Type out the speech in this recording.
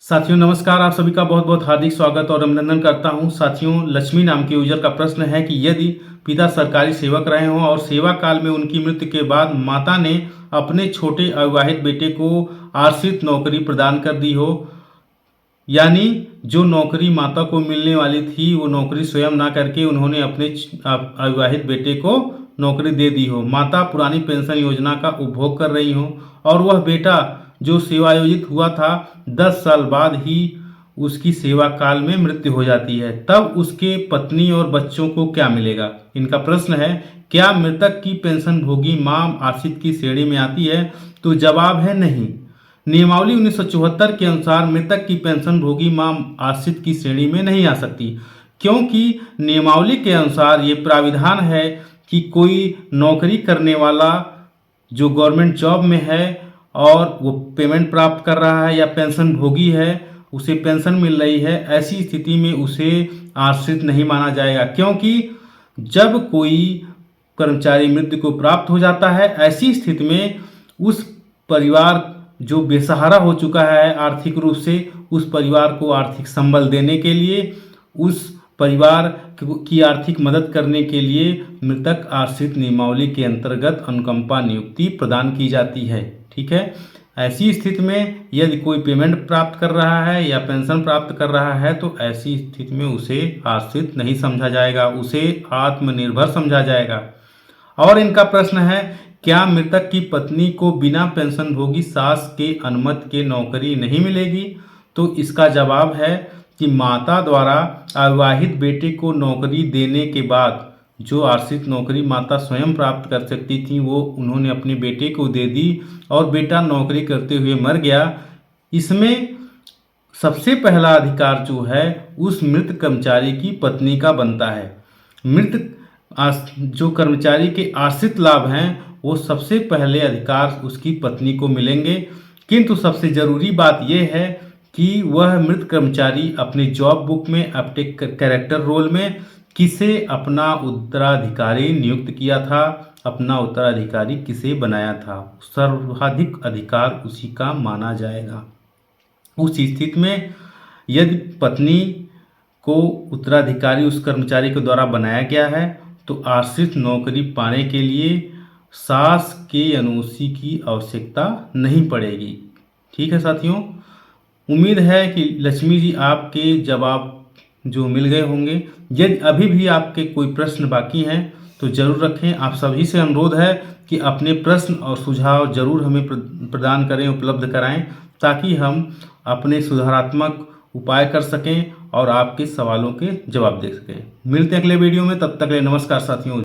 साथियों नमस्कार, आप सभी का बहुत बहुत हार्दिक स्वागत और अभिनंदन करता हूं। साथियों, लक्ष्मी नाम के यूजर का प्रश्न है कि यदि पिता सरकारी सेवक रहे हों और सेवा काल में उनकी मृत्यु के बाद माता ने अपने छोटे अविवाहित बेटे को आश्रित नौकरी प्रदान कर दी हो, यानी जो नौकरी माता को मिलने वाली थी वो नौकरी स्वयं ना करके उन्होंने अपने अविवाहित बेटे को नौकरी दे दी हो, माता पुरानी पेंशन योजना का उपभोग कर रही हो और वह बेटा जो सेवायोजित हुआ था 10 साल बाद ही उसकी सेवा काल में मृत्यु हो जाती है, तब उसके पत्नी और बच्चों को क्या मिलेगा? इनका प्रश्न है, क्या मृतक की पेंशन भोगी मां आश्रित की श्रेणी में आती है? तो जवाब है नहीं। नियमावली 1974 के अनुसार मृतक की पेंशन भोगी मां आश्रित की श्रेणी में नहीं आ सकती, क्योंकि नियमावली के अनुसार ये प्राविधान है कि कोई नौकरी करने वाला जो गवर्नमेंट जॉब में है और वो पेमेंट प्राप्त कर रहा है या पेंशन भोगी है, उसे पेंशन मिल रही है, ऐसी स्थिति में उसे आश्रित नहीं माना जाएगा। क्योंकि जब कोई कर्मचारी मृत्यु को प्राप्त हो जाता है, ऐसी स्थिति में उस परिवार जो बेसहारा हो चुका है आर्थिक रूप से, उस परिवार को आर्थिक संबल देने के लिए, उस परिवार की आर्थिक मदद करने के लिए मृतक आश्रित नियमावली के अंतर्गत अनुकंपा नियुक्ति प्रदान की जाती है। ठीक है, ऐसी स्थिति में यदि कोई पेमेंट प्राप्त कर रहा है या पेंशन प्राप्त कर रहा है तो ऐसी स्थिति में उसे आश्रित नहीं समझा जाएगा, उसे आत्मनिर्भर समझा जाएगा। और इनका प्रश्न है, क्या मृतक की पत्नी को बिना पेंशन भोगी सास के अनुमति के नौकरी नहीं मिलेगी? तो इसका जवाब है कि माता द्वारा अविवाहित बेटे को नौकरी देने के बाद जो आश्रित नौकरी माता स्वयं प्राप्त कर सकती थी वो उन्होंने अपने बेटे को दे दी और बेटा नौकरी करते हुए मर गया। इसमें सबसे पहला अधिकार जो है उस मृत कर्मचारी की पत्नी का बनता है। मृत जो कर्मचारी के आश्रित लाभ हैं वो सबसे पहले अधिकार उसकी पत्नी को मिलेंगे, किंतु सबसे ज़रूरी बात यह है कि वह मृत कर्मचारी अपने जॉब बुक में अपने कैरेक्टर रोल में किसे अपना उत्तराधिकारी नियुक्त किया था, अपना उत्तराधिकारी किसे बनाया था, सर्वाधिक अधिकार उसी का माना जाएगा। उस स्थिति में यदि पत्नी को उत्तराधिकारी उस कर्मचारी के द्वारा बनाया गया है तो आश्रित नौकरी पाने के लिए सास के एनओसी की आवश्यकता नहीं पड़ेगी। ठीक है साथियों, उम्मीद है कि लक्ष्मी जी आपके जवाब जो मिल गए होंगे। यदि अभी भी आपके कोई प्रश्न बाकी हैं तो ज़रूर रखें। आप सभी से अनुरोध है कि अपने प्रश्न और सुझाव ज़रूर हमें प्रदान करें, उपलब्ध कराएं, ताकि हम अपने सुधारात्मक उपाय कर सकें और आपके सवालों के जवाब दे सकें। मिलते हैं अगले वीडियो में, तब तक के लिए नमस्कार साथियों।